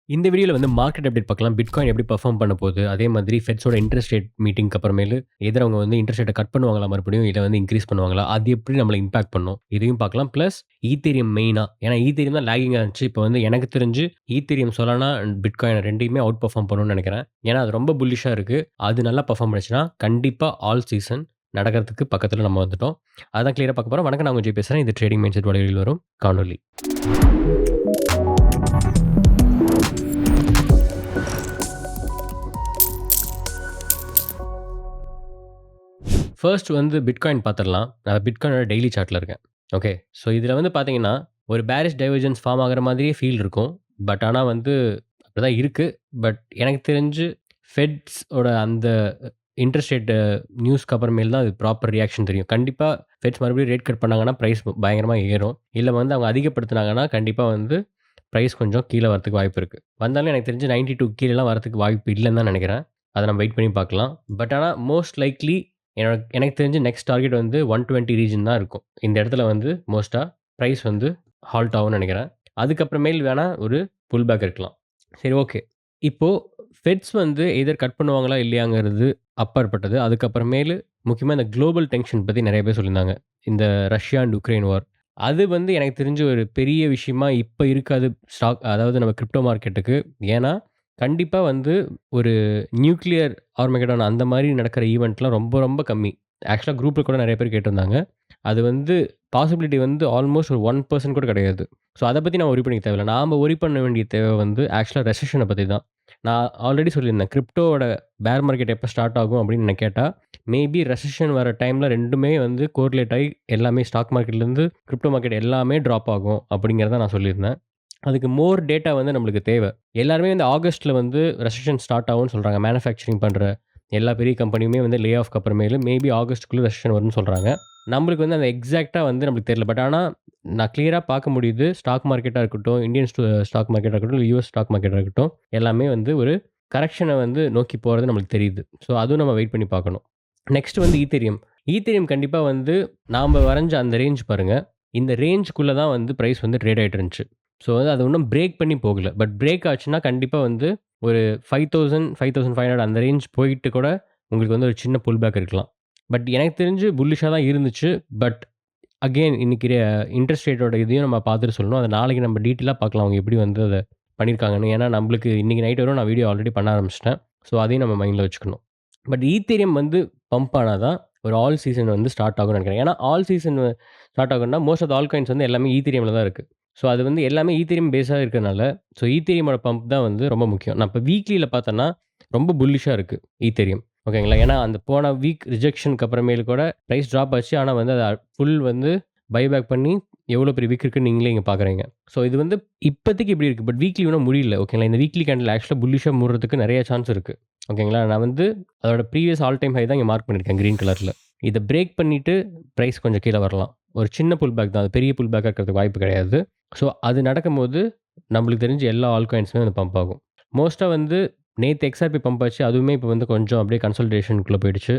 இந்த வீடியோல வந்து மார்க்கெட் அப்டேட் பார்க்கலாம். பிட்காயின் எப்படி பெர்ஃபார்ம் பண்ண போகுது? அதே மாதிரி ஃபெட்ஸோட இன்ட்ரெஸ்ட் ரேட் மீட்டிங்க்கு அப்புறமேலு எதிர் அவங்க வந்து இன்ட்ரெஸ்ட் ரேட்ட கட் பண்ணுவாங்களா மறுபடியும்? இல்ல வந்து இன்கிரீஸ் பண்ணுவாங்களா? அது எப்படி நம்மள இம்பாக்ட் பண்ணும்? இதையும் பார்க்கலாம். பிளஸ் ஈத்தீரியம் மெயினா. ஏன்னா ஈத்தீரியம் தான் லேகிங்கா இருந்துச்சு. இப்ப வந்து எனக்கு தெரிஞ்சு ஈத்தீரியம், சொலானா அண்ட் பிட்காயின் 2யுமே அவுட் பெர்ஃபார்ம் பண்ணும்னு நெனைக்கிறேன். ஏன்னா அது ரொம்ப புல்லிஷா இருக்கு. அது நல்லா பெர்ஃபார்ம் பண்ணுச்சுன்னா, கண்டிப்பா ஆல் சீசன் நடக்கிறதுக்கு பக்கத்துல நம்ம வந்துட்டோம். அதான் கிளியரா பார்க்க போறோம். வணக்கம், நான் உங்க விஜய் பேசுறேன். இது ட்ரேடிங் மைண்ட்செட் வலையொலியில் வரும் காணொளி. ஃபர்ஸ்ட் வந்து பிட்காயின் பார்த்துடலாம். நான் பிட்காயினோட டெய்லி சார்ட்ல இருக்கேன். ஓகே. ஸோ இதில வந்து பார்த்தீங்கன்னா, ஒரு பேரிஷ் டைவர்ஜென்ஸ் ஃபார்ம் ஆகுற மாதிரியே ஃபீல் இருக்கும். பட் ஆனா வந்து அப்படிதான் இருக்கு. பட் எனக்கு தெரிஞ்சு ஃபெட்ஸ் ஓட அந்த இன்ட்ரெஸ்ட் ரேட் நியூஸ்க்கு அப்புறமேல் தான் அது ப்ராப்பர் ரியாக்ஷன் தெரியும். கண்டிப்பா ஃபெட்ஸ் மறுபடியும் ரேட் கட் பண்ணாங்கன்னா, பிரைஸ் பயங்கரமா ஏறும். இல்ல வந்து அவங்க அதிகப்படுத்துனாங்கன்னா, கண்டிப்பா வந்து பிரைஸ் கொஞ்சம் கீழ வரதுக்கு வாய்ப்பு இருக்கு. வந்தாலும் எனக்கு தெரிஞ்சு 92 கீழலாம் வரதுக்கு வாய்ப்பு இல்லன்னு தான் நெனைக்கிறேன். அத நம்ம வெயிட் பண்ணி பார்க்கலாம். பட் ஆனா மோஸ்ட் லைக்லி எனக்கு தெரிஞ்சு நெக்ஸ்ட் டார்கெட் வந்து 120 ரீஜன் தான் இருக்கும். இந்த இடத்துல வந்து மோஸ்ட்டா பிரைஸ் வந்து ஹால்ட் ஆகும்னு நெனைக்கிறேன். அதுக்கப்புறமேல் வேணா ஒரு புல் பேக் இருக்கலாம். சரி, ஓகே. இப்போ ஃபெட்ஸ் வந்து எய்தர் கட் பண்ணுவாங்களா இல்லையாங்கிறது அப்பாற்பட்டது. அதுக்கப்புறமேலு முக்கியமா இந்த குளோபல் டென்ஷன் பத்தி நெறைய பேர் சொல்லியிருந்தாங்க. இந்த ரஷ்யா அண்ட் உக்ரைன் வார். அது வந்து எனக்கு தெரிஞ்சு ஒரு பெரிய விஷயமா இப்ப இருக்காது அதாவது நம்ம கிரிப்டோ மார்க்கெட்டுக்கு. ஏன்னா, கண்டிப்பா வந்து ஒரு நியூக்ளியர் ஆர்மகெடான் அந்த மாரி நடக்கிற ஈவென்ட்லாம் ரொம்ப ரொம்ப கம்மி. ஆக்சுவலா குரூப்ல கூட நெறைய பேர் கேட்டிருந்தாங்க. அது வந்து பாசிபிலிட்டி வந்து ஆல்மோஸ்ட் ஒரு 1% கூட கிடையாது. ஸோ அத பத்தி நம்ம வொரி பண்ணிக்க தேவையில்ல. நாம வொரி பண்ண வேண்டிய தேவை வந்து ஆக்சுவலா ரெசெஷன பத்தி தான். நான் ஆல்ரெடி சொல்லியிருந்தேன். கிரிப்டோவோட பேர் மார்க்கெட் எப்ப ஸ்டார்ட் ஆகும் அப்படின்னு என்ன கேட்டா, மேபி ரெசெஷன் வர டைம்ல 2மே வந்து கோரிலேட் ஆயி எல்லாமே ஸ்டாக் மார்க்கெட்லேருந்து கிரிப்டோ மார்க்கெட் எல்லாமே ட்ராப் ஆகும் அப்படிங்கிறத நான் சொல்லியிருந்தேன். அதுக்கு மோர் டேட்டா வந்து நம்மளுக்கு தேவை. எல்லாருமே வந்து ஆகஸ்ட்ல வந்து ரெசெஷன் ஸ்டார்ட் ஆகும்னு சொல்றாங்க. மேனுஃபேக்சரிங் பண்ற எல்லா பெரிய கம்பெனியுமே வந்து லே ஆஃப்க்கு அப்புறமேலு மேபி ஆகஸ்ட்குள்ள ரெசெஷன் வரும்னு சொல்றாங்க. நம்மளுக்கு வந்து அந்த எக்ஸாக்ட்டா வந்து நம்மளுக்கு தெரியல. பட் ஆனா நான் கிளியரா பார்க்க முடியுது. ஸ்டாக் மார்க்கெட்டா இருக்கட்டும், இந்தியன் ஸ்டாக் மார்க்கெட்டா இருக்கட்டும், இல்ல யுஎஸ் ஸ்டாக் மார்க்கெட்டா இருக்கட்டும், எல்லாமே வந்து ஒரு கரெக்ஷன வந்து நோக்கி போறது நம்மளுக்கு தெரியுது. ஸோ அதுவும் நம்ம வெயிட் பண்ணி பார்க்கணும். நெக்ஸ்ட் வந்து ஈத்தீரியம். ஈத்தீரியம் கண்டிப்பா வந்து நாம வரைஞ்ச அந்த ரேஞ்ச் பாருங்க. இந்த ரேஞ்ச்குள்ள தான் வந்து பிரைஸ் வந்து ட்ரேட் ஆயிட்டு இருந்துச்சு. ஸோ வந்து அது இன்னும் பிரேக் பண்ணி போகல. பட் பிரேக் ஆச்சுன்னா கண்டிப்பா வந்து ஒரு 5000, 5500 அந்த ரேஞ்ச் போயிட்டு கூட உங்களுக்கு வந்து ஒரு சின்ன புல் பேக் இருக்கலாம். பட் எனக்கு தெரிஞ்சு புல்லிஷா தான் இருந்துச்சு. பட் அகெயின் இன்னைக்கு இன்ட்ரெஸ்ட் ரேட்டோட இதையும் நம்ம பார்த்துட்டு சொல்லணும். அத நாளைக்கு நம்ம டீட்டெயிலா பார்க்கலாம். அவங்க எப்படி வந்து அத பண்ணியிருக்காங்கன்னு. ஏன்னா நம்மளுக்கு இன்னைக்கு நைட் வரும் நான் வீடியோ ஆல்ரெடி பண்ண ஆரம்பிச்சுட்டேன். ஸோ அதையும் நம்ம மைண்ட்ல வச்சுக்கணும். பட் ஈத்தீரியம் வந்து பம்ப் ஆனா தான் ஒரு ஆல் சீசன் வந்து ஸ்டார்ட் ஆகும்னு நினைக்கிறேன். ஏன்னா ஆல் சீசன் ஸ்டார்ட் ஆகும்னா most of the all coins வந்து எல்லாமே ஈத்தீரியம்ல தான் இருக்கு. ஸோ அது வந்து எல்லாமே ஈத்தீரியம் பேஸா இருக்கிறனால, ஸோ ஈத்தீரியமோட பம்ப் தான் வந்து ரொம்ப முக்கியம். நான் இப்ப வீக்லில பார்த்தேன்னா, ரொம்ப புல்லிஷா இருக்கு ஈத்தீரியம். ஓகேங்களா? ஏன்னா அந்த போன வீக் ரிஜெக்ஷனுக்கு அப்புறமேலு கூட பிரைஸ் ட்ராப் ஆச்சு. ஆனா வந்து அத ஃபுல் வந்து பைபேக் பண்ணி எவ்வளோ பெரிய வீக் இருக்குன்னு நீங்களே இங்க பார்க்குறீங்க. ஸோ இது வந்து இப்போதைக்கு இப்படி இருக்கு. பட் வீக்லி இன்னும் முடியல. ஓகேங்களா? இந்த வீக்லி கேண்டில் ஆக்சுவலா புல்லிஷா மூடுறதுக்கு நெறைய சான்ஸ் இருக்கு. ஓகேங்களா? நான் வந்து அதோட ப்ரீவியஸ் ஆல் டைம் ஹை தான் இங்க மார்க் பண்ணியிருக்கேன் கிரீன் கலர்ல. இத பிரேக் பண்ணிட்டு பிரைஸ் கொஞ்சம் கீழ வரலாம். ஒரு சின்ன புல் பேக் தான். அது பெரிய புல் பேக்கா இருக்கிறதுக்கு வாய்ப்பு கிடையாது. ஸோ அது நடக்கும்போது நம்மளுக்கு தெரிஞ்சு எல்லா ஆல் காயின்ஸுமே வந்து பம்ப் ஆகும். மோஸ்ட்டா வந்து நேத்து எக்ஸ்ஆர்பி பம்ப் ஆச்சு. அதுவுமே இப்போ வந்து கொஞ்சம் அப்படியே கன்சாலிடேஷனுக்குள்ள போயிடுச்சு.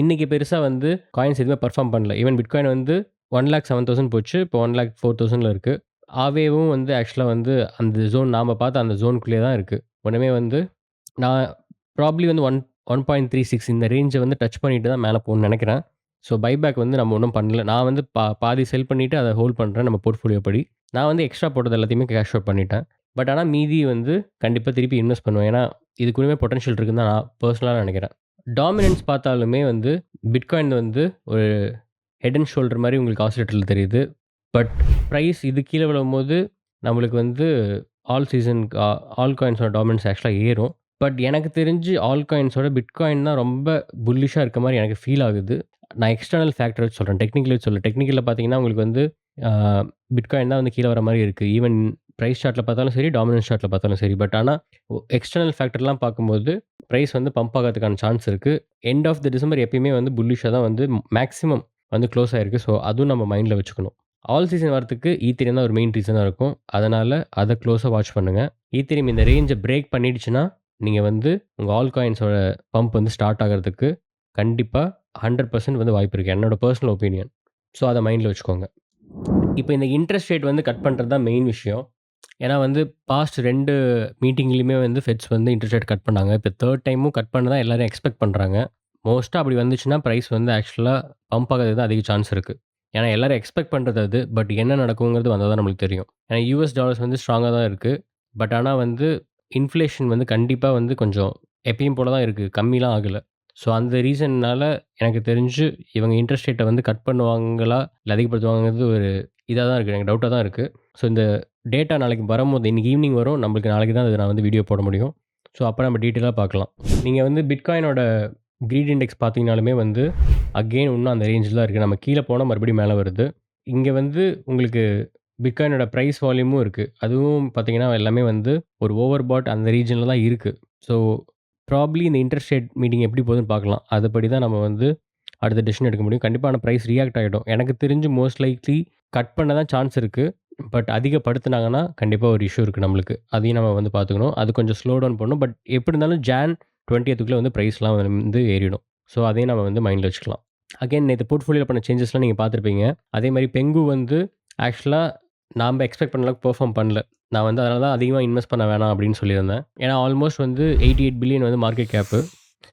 இன்னைக்கு பெருசா வந்து காயின்ஸ் எதுவுமே பெர்ஃபார்ம் பண்ணல. ஈவன் பிட்காயின் வந்து 1,07,000 போச்சு. இப்போ 1,04,000ல இருக்கு. ஆவேவும் வந்து ஆக்சுவலா வந்து அந்த நாம பார்த்த அந்த ஜோனுக்குள்ளேயே தான் இருக்கு. ஒண்ணுமே வந்து நான் ப்ராபப்ளி வந்து 1.36 இந்த ரேஞ்ச வந்து டச் பண்ணிட்டு தான் மேல போகும்னு நெனைக்கிறேன். ஸோ பைபேக் வந்து நம்ம ஒண்ணும் பண்ணல. நான் வந்து பாதி செல் பண்ணிட்டு அத ஹோல்ட் பண்றேன் நம்ம போர்ட்ஃபோலியோ படி. நான் வந்து எக்ஸ்ட்ரா போட்டது எல்லாத்தையுமே கேஷ் அவுட் பண்ணிட்டேன். பட் ஆனா மீதி வந்து கண்டிப்பா திருப்பி இன்வெஸ்ட் பண்ணுவேன். ஏன்னா, இதுக்கு இன்னுமே பொட்டன்ஷியல் இருக்குன்னு தான் நான் பெர்சனலா நெனைக்கிறேன். டாமினன்ஸ் பார்த்தாலுமே வந்து பிட்காயின் வந்து ஒரு ஹெட் அண்ட் ஷோல்டர் மாரி உங்களுக்கு ஆசிலேட்டர்ல தெரியுது. பட் பிரைஸ் இது கீழ விழும்போது நம்மளுக்கு வந்து ஆல் சீசன் ஆல் காயின்ஸோட டாமினன்ஸ் ஆக்சுவலா ஏறும். பட் எனக்கு தெரிஞ்சு ஆல் காயின்ஸோட பிட்காயின் தான் ரொம்ப புல்லிஷா இருக்க மாரி எனக்கு ஃபீல் ஆகுது. நான் எக்ஸ்டர்னல் ஃபேக்டர் வச்சு சொல்றேன். டெக்னிக்கல் வச்சு சொல்லல. டெக்னிக்கல்ல பார்த்தீங்கன்னா, உங்களுக்கு வந்து ஆ பிட்காயின் தான் வந்து கீழ வர மாரி இருக்கு. ஈவன் பிரைஸ் சார்ட்ல பார்த்தாலும் சரி, டாமினன்ஸ் சார்ட்ல பார்த்தாலும் சரி. பட் ஆனா எக்ஸ்டர்னல் ஃபேக்டர்லாம் பார்க்கும்போது பிரைஸ் வந்து பம்ப் ஆகறதுக்கான சான்ஸ் இருக்கு. எண்ட் ஆஃப் த டிசம்பர் எப்பயுமே வந்து புல்லிஷா தான் வந்து மேக்ஸிமம் வந்து க்ளோஸ் ஆயிருக்கு. ஸோ அதுவும் நம்ம மைண்ட்ல வச்சுக்கணும். ஆல் சீசன் வரதுக்கு ஈத்தீரியம் தான் ஒரு மெயின் ரீசனா இருக்கும். அதனால அத க்ளோஸா வாட்ச் பண்ணுங்க. ஈத்தீரியம் இந்த ரேஞ்ச பிரேக் பண்ணிடுச்சுன்னா, நீங்க வந்து உங்க ஆல் காயின்ஸோட பம்ப் வந்து ஸ்டார்ட் ஆகறதுக்கு கண்டிப்பா 100% வந்து வாய்ப்பு இருக்கு. என்னோட பெர்சனல் ஒப்பீனியன். ஸோ அத மைண்ட்ல வச்சுக்கோங்க. இப்ப இந்த இன்ட்ரெஸ்ட் ரேட் வந்து கட் பண்றது தான் மெயின் விஷயம். ஏன்னா வந்து பாஸ்ட் 2 மீட்டிங்லயுமே வந்து ஃபெட்ஸ் வந்து இன்ட்ரெஸ்ட் ரேட் கட் பண்ணாங்க. இப்ப 3 டைமும் கட் பண்ண தான் எல்லாரும் எக்ஸ்பெக்ட் பண்றாங்க. மோஸ்ட்டா அப்படி வந்துச்சுன்னா, பிரைஸ் வந்து ஆக்சுவலா பம்ப் ஆகறதுக்கு தான் அதிக சான்ஸ் இருக்கு. ஏன்னா எல்லாரும் எக்ஸ்பெக்ட் பண்றது அது. பட் என்ன நடக்குங்கிறது வந்தா தான் நம்மளுக்கு தெரியும். ஏன்னா யுஎஸ் டாலர்ஸ் வந்து ஸ்ட்ராங்கா தான் இருக்கு. பட் ஆனா வந்து இன்ஃப்ளேஷன் வந்து கண்டிப்பா வந்து கொஞ்சம் எப்பயும் போல தான் இருக்கு. கம்மிலாம் ஆகல. ஸோ அந்த ரீசன்னால எனக்கு தெரிஞ்சு இவங்க இன்ட்ரெஸ்ட் ரேட்ட வந்து கட் பண்ணுவாங்களா? இல்ல அதிகப்படுத்துவாங்கங்கிறது ஒரு இதா தான் இருக்கு. எனக்கு டவுட்டா தான் இருக்கு. ஸோ இந்த டேட்டா நாளைக்கு வரும்போது இன்னைக்கு ஈவினிங் வரும். நம்மளுக்கு நாளைக்கு தான் அத நான் வந்து வீடியோ போட முடியும். ஸோ அப்ப நம்ம டீட்டெயிலா பார்க்கலாம். நீங்க வந்து பிட்காயினோட கிரீட் இண்டெக்ஸ் பார்த்தீங்கனாலுமே வந்து அகெயின் இன்னும் அந்த ரேஞ்சில தான் இருக்கு. நம்ம கீழ போனா மறுபடியும் மேல வருது. இங்க வந்து உங்களுக்கு பிட்காயினோட பிரைஸ் வால்யூமும் இருக்கு. அதுவும் பார்த்தீங்கன்னா, எல்லாமே வந்து ஒரு ஓவர் பாட் அந்த ரீஜின்ல தான் இருக்கு. ஸோ ப்ராபப்ளி இந்த இன்ட்ரெஸ்ட் ரேட் மீட்டிங் எப்படி போகுதுன்னு பார்க்கலாம். அதுபடி தான் நம்ம வந்து அடுத்த டெசிஷன் எடுக்க முடியும். கண்டிப்பா ஆனா பிரைஸ் ரியாக்ட் ஆயிடும். எனக்கு தெரிஞ்சு மோஸ்ட் லைக்லி கட் பண்ண தான் சான்ஸ் இருக்கு. பட் அதிகப்படுத்துனாங்கன்னா, கண்டிப்பா ஒரு இஷ்யூ இருக்கு நம்மளுக்கு. அதையும் நம்ம வந்து பார்த்துக்கணும். அது கொஞ்சம் ஸ்லோ டவுன் பண்ணணும். பட் எப்படி இருந்தாலும் ஜான் 20க்குள்ள வந்து பிரைஸ்லாம் வந்து ஏறிடும். ஸோ அதையும் நம்ம வந்து மைண்ட்ல வச்சுக்கலாம். அகைன் நேத்து போர்ட்ஃபோலியோல பண்ண சேஞ்சஸ்லாம் நீங்க பார்த்துருப்பீங்க. அதே மாரி பெங்கு வந்து ஆக்சுவலா நாம எக்ஸ்பெக்ட் பண்ண அளவுக்கு பெர்ஃபார்ம் பண்ணல. நான் வந்து அதனால தான் அதிகமா இன்வெஸ்ட் பண்ண வேணாம் அப்படின்னு சொல்லியிருந்தேன். ஏன்னா ஆல்மோஸ்ட் வந்து 88 பில்லியன் வந்து மார்க்கெட் கேப்பு.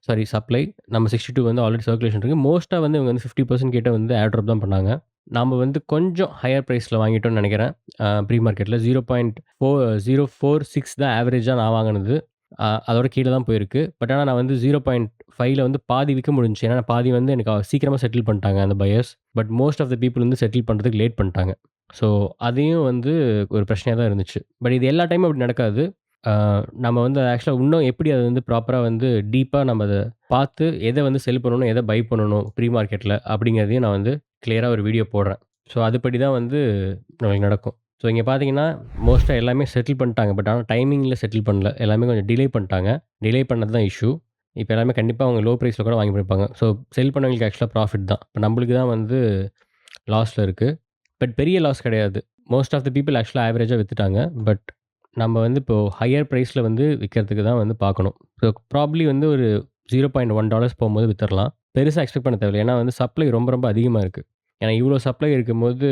Sorry supply. நம்ம 62 வந்து ஆல்ரெடி சர்க்குலேஷன் இருக்கு. மோஸ்ட்டா வந்து இவங்க வந்து 50% கிட்ட வந்து ஏர் ட்ராப் தான் பண்ணாங்க. நாம வந்து கொஞ்சம் ஹையர் பிரைஸ்ல வாங்கிட்டோம்னு நெனைக்கிறேன். ப்ரீ மார்க்கெட்ல 0.406 தான் ஆவரேஜா நான் வாங்குனது. அதோட கீழ தான் போயிருக்கு. பட் ஆனா நான் வந்து 0.5ல வந்து பாதி விக்க முடிஞ்சுச்சு. ஏன்னா பாதி வந்து எனக்கு சீக்கிரமா செட்டில் பண்ணிட்டாங்க அந்த buyers. But most of the people வந்து செட்டில் பண்றதுக்கு லேட் பண்ணிட்டாங்க. ஸோ அதையும் வந்து ஒரு பிரச்சனையா தான் இருந்துச்சு. பட் இது எல்லா டைமும் அப்படி நடக்காது. ஆ நம்ம வந்து ஆக்சுவலா இன்னும் எப்படி அத வந்து ப்ராப்பரா வந்து டீப்பா நம்ம அத பார்த்து எத வந்து செல் பண்ணணும், எத பை பண்ணணும் ப்ரீ மார்க்கெட்ல அப்படிங்கிறதையும் நான் வந்து கிளியரா ஒரு வீடியோ போடுறேன். ஸோ அதுபடி தான் வந்து நாளைக்கு நடக்கும். ஸோ இங்க பார்த்தீங்கன்னா, மோஸ்ட்டா எல்லாமே செட்டில் பண்ணிட்டாங்க. பட் ஆனா டைமிங்ல செட்டில் பண்ணல. எல்லாமே கொஞ்சம் டிலே பண்ணிட்டாங்க. டிலே பண்ணது தான் இஷ்யூ. இப்ப எல்லாமே கண்டிப்பா அவங்க லோ பிரைஸ்ல கூட வாங்கி போயிருப்பாங்க. ஸோ செல் பண்ணவங்களுக்கு ஆக்சுவலா ப்ராஃபிட் தான். இப்ப நம்மளுக்கு தான் வந்து லாஸ்ல இருக்கு. பட் பெரிய லாஸ் கிடையாது. மோஸ்ட் ஆஃப் த பீப்பிள் ஆக்சுவலா ஆவரேஜா வித்துட்டாங்க. பட் நம்ம வந்து இப்போ ஹையர் பிரைஸ்ல வந்து விக்கிறதுக்கு தான் வந்து பார்க்கணும். ஸோ ப்ராபப்ளி வந்து ஒரு $0.1 போகும்போது வித்துரலாம். பெருசா எக்ஸ்பெக்ட் பண்ண தேவையில்ல. ஏன்னா வந்து சப்ளை ரொம்ப ரொம்ப அதிகமா இருக்கு. ஏன்னா இவ்ளோ சப்ளை இருக்கும்போது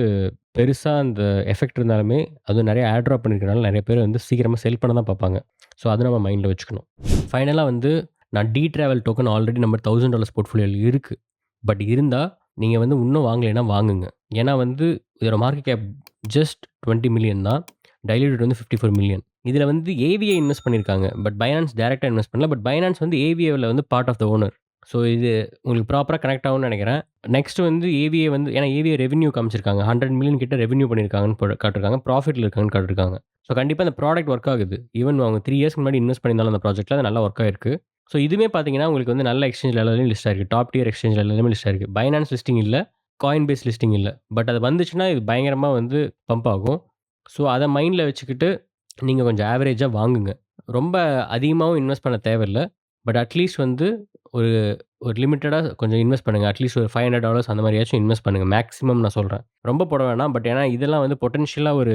பெருசா அந்த எஃபெக்ட் இருந்தாலுமே, அதுவும் நெறைய ஏர் ட்ராப் பண்ணியிருக்கனால நெறைய பேர் வந்து சீக்கிரமா செல் பண்ண தான் பார்ப்பாங்க. ஸோ அத நம்ம மைண்ட்ல வச்சுக்கணும். ஃபைனலா வந்து நான் டிட்ராவல் டோக்கன் ஆல்ரெடி நம்ம $1000 போர்ட்ஃபோலியோல இருக்கு. பட் இருந்தா நீங்க வந்து இன்னும் வாங்கலைன்னா வாங்குங்க. ஏன்னா வந்து இதோட மார்க்கெட் கேப் ஜஸ்ட் 20 மில்லியன் தான். டைல்யூட்டட் வந்து 54 மில்லியன். இதுல வந்து ஏவிஐ இன்வெஸ்ட் பண்ணியிருக்காங்க. பட் பைனான்ஸ் டைரக்ட்டா இன்வெஸ்ட் பண்ணல. பட் பைனான்ஸ் வந்து ஏவிஐல வந்து part of the owner. So இது உங்களுக்கு ப்ராப்பரா கனெக்ட் ஆகும்னு நெனைக்கிறேன். நெக்ஸ்ட் வந்து ஏவிஐ வந்து ஏன்னா ஏவிஐ ரெவென்யூ காமிச்சிருக்காங்க. 100 மில்லியன் கிட்ட ரெவென்யூ பண்ணியிருக்காங்கன்னு காட்டியிருக்காங்க. ப்ராஃபிட்ல இருக்காங்கன்னு காட்டியிருக்காங்க. ஸோ கண்டிப்பா இந்த ப்ராடக்ட் ஒர்க் ஆகுது. ஈவன் அவங்க 3 இயர்ஸ்க்கு முன்னாடி இன்வெஸ்ட் பண்ணியிருந்தாலும் அந்த ப்ராஜெக்ட்ல அது நல்லா ஒர்க் ஆயிருக்கு. ஸோ இதுவுமே பார்த்தீங்கன்னா, உங்களுக்கு வந்து நல்ல எக்ஸ்சேஞ்ச்ல எல்லாத்துலயும் லிஸ்ட் ஆயிருக்கு. டாப் டியர் எக்ஸ்சேஞ்ச்ல எல்லாமே லிஸ்ட் ஆயிருக்கு. பைனான்ஸ் லிஸ்டிங் இல்ல. காயின்பேஸ் லிஸ்டிங் இல்ல. பட் அது வந்துச்சுன்னா, இது பயங்கரமா வந்து பம்ப் ஆகும். ஸோ அத மைண்ட்ல வச்சுக்கிட்டு, நீங்க கொஞ்சம் ஆவரேஜா வாங்குங்க. ரொம்ப அதிகமாவும் இன்வெஸ்ட் பண்ண தேவையில்ல. பட் அட்லீஸ்ட் வந்து ஒரு ஒரு லிமிட்டடா கொஞ்சம் இன்வெஸ்ட் பண்ணுங்க. அட்லீஸ்ட் ஒரு $500 அந்த மாரியாச்சும் இன்வெஸ்ட் பண்ணுங்க. மேக்ஸிமம் நான் சொல்றேன். ரொம்ப போட வேணாம். பட் ஏன்னா இதெல்லாம் வந்து பொட்டன்ஷியலா ஒரு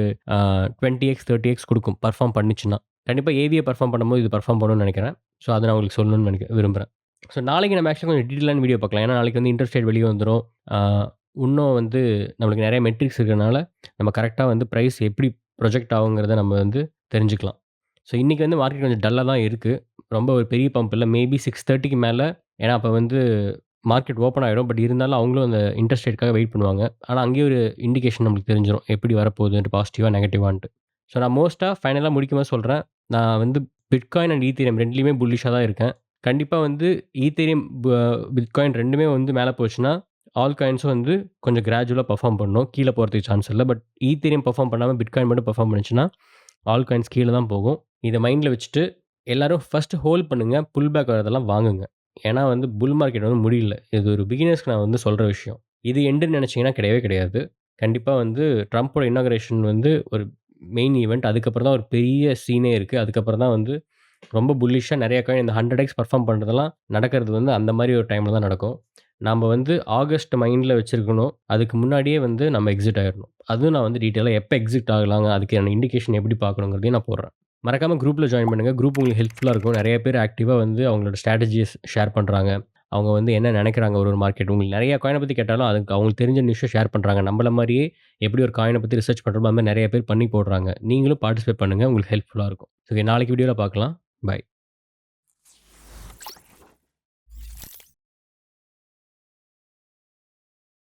20x, 30x குடுக்கும். பெர்ஃபார்ம் பண்ணுச்சுன்னா. கண்டிப்பா ஏவிஏ பெர்ஃபார்ம் பண்ணும்போது இது பெர்ஃபார்ம் பண்ணும்னு நெனைக்கிறேன். ஸோ அத நான் உங்களுக்கு சொல்லணும்னு விரும்புறேன். ஸோ நாளைக்கு நம்ம ஆக்சுவலா கொஞ்சம் டீட்டெயிலான வீடியோ பார்க்கலாம். ஏன்னா நாளைக்கு வந்து இன்ட்ரெஸ்ட் ரேட் வெளிய வந்துரும். ஆ இன்னும் வந்து நம்மளுக்கு நெறைய மெட்ரிக்ஸ் இருக்கிறனால, நம்ம கரெக்ட்டா வந்து பிரைஸ் எப்படி ப்ரொஜெக்ட் ஆகுங்கிறத நம்ம வந்து தெரிஞ்சுக்கலாம். ஸோ இன்னைக்கு வந்து மார்க்கெட் கொஞ்சம் டல்லா தான் இருக்கு. ரொம்ப ஒரு பெரிய பம்ப் இல்ல. மேபி 6:30க்கு மேல ஏன்னா அப்ப வந்து மார்க்கெட் ஓப்பன் ஆயிடும். பட் இருந்தாலும் அவங்களும் அந்த இன்ட்ரெஸ்ட் ரேட்க்காக வெயிட் பண்ணுவாங்க. ஆனா அங்கேயே ஒரு இண்டிகேஷன் நம்மளுக்கு தெரிஞ்சிரும். எப்படி வரப்போகுதுன்ட்டு பாசிட்டிவா, நெகட்டிவான்ட்டு. ஸோ நான் மோஸ்ட்டா ஃபைனலா முடிக்கும்போது சொல்றேன். நான் வந்து பிட்காயின் அண்ட் ஈத்தீரியம் 2லயுமே புல்லிஷா தான் இருக்கேன். கண்டிப்பா வந்து ஈத்தீரியம், பிட்காயின் 2மே வந்து மேல போச்சுன்னா, ஆல் காயின்ஸும் வந்து கொஞ்சம் கிராஜுவலா பெர்ஃபார்ம் பண்ணும். கீழ போறதுக்கு சான்ஸ் இல்ல. பட் ஈத்தீரியம் பெர்ஃபார்ம் பண்ணாம பிட்காயின் மட்டும் பெர்ஃபார்ம் பண்ணுச்சுன்னா, ஆல் காயின்ஸ் கீழ தான் போகும். இத மைண்ட்ல வச்சுட்டு எல்லாரும் ஃபர்ஸ்ட் ஹோல்ட் பண்ணுங்க. புல் பேக் வரதெல்லாம் வாங்குங்க. ஏன்னா வந்து புல் மார்க்கெட் வந்து முடியல. இது ஒரு பிகினர்ஸ்க்கு நான் வந்து சொல்ற விஷயம். இது எண்டுன்னு நெனச்சீங்கன்னா கிடையவே கிடையாது. கண்டிப்பா வந்து ட்ரம்போட இனாகரேஷன் வந்து ஒரு மெயின் ஈவென்ட். அதுக்கப்புறம் தான் ஒரு பெரிய சீனே இருக்கு. அதுக்கப்புறம் தான் வந்து ரொம்ப புல்லிஷா நெறைய காயின் இந்த 100x பெர்ஃபார்ம் பண்றதெல்லாம் நடக்கிறது வந்து அந்த மாரி ஒரு டைம்ல தான் நடக்கும். நாம வந்து ஆகஸ்ட் மைண்ட்ல வச்சிருக்கணும். அதுக்கு முன்னாடியே வந்து நம்ம எக்ஸிட் ஆயிரணும். அதுவும் நான் வந்து டீட்டெயிலா எப்ப எக்ஸிட் ஆகலாங்க, அதுக்கான இண்டிகேஷன் எப்படி பார்க்கணுங்கிறதையும் நான் போடுறேன். மறக்காம குரூப்ல ஜாயின் பண்ணுங்க. குரூப் உங்களுக்கு ஹெல்ப்ஃபுல்லா இருக்கும். நெறைய பேர் ஆக்டிவா வந்து அவங்களோட ஸ்ட்ராட்டஜிஸ் ஷேர் பண்றாங்க. அவங்க வந்து என்ன நெனைக்கிறாங்க ஒரு மார்க்கெட். உங்களுக்கு நெறைய காயின பத்தி கேட்டாலும், அதுக்கு அவங்களுக்கு தெரிஞ்ச நியூஸ ஷேர் பண்றாங்க. நம்மள மாரியே எப்படி ஒரு காயின பத்தி ரிசர்ச் பண்றோமோ, அது மாரி நெறைய பேர் பண்ணி போடுறாங்க. நீங்களும் பார்ட்டிசிபேட் பண்ணுங்க. உங்களுக்கு ஹெல்ப்ஃபுல்லா இருக்கும். ஓகே நாளைக்கு வீடியோல பார்க்கலாம். பாய்.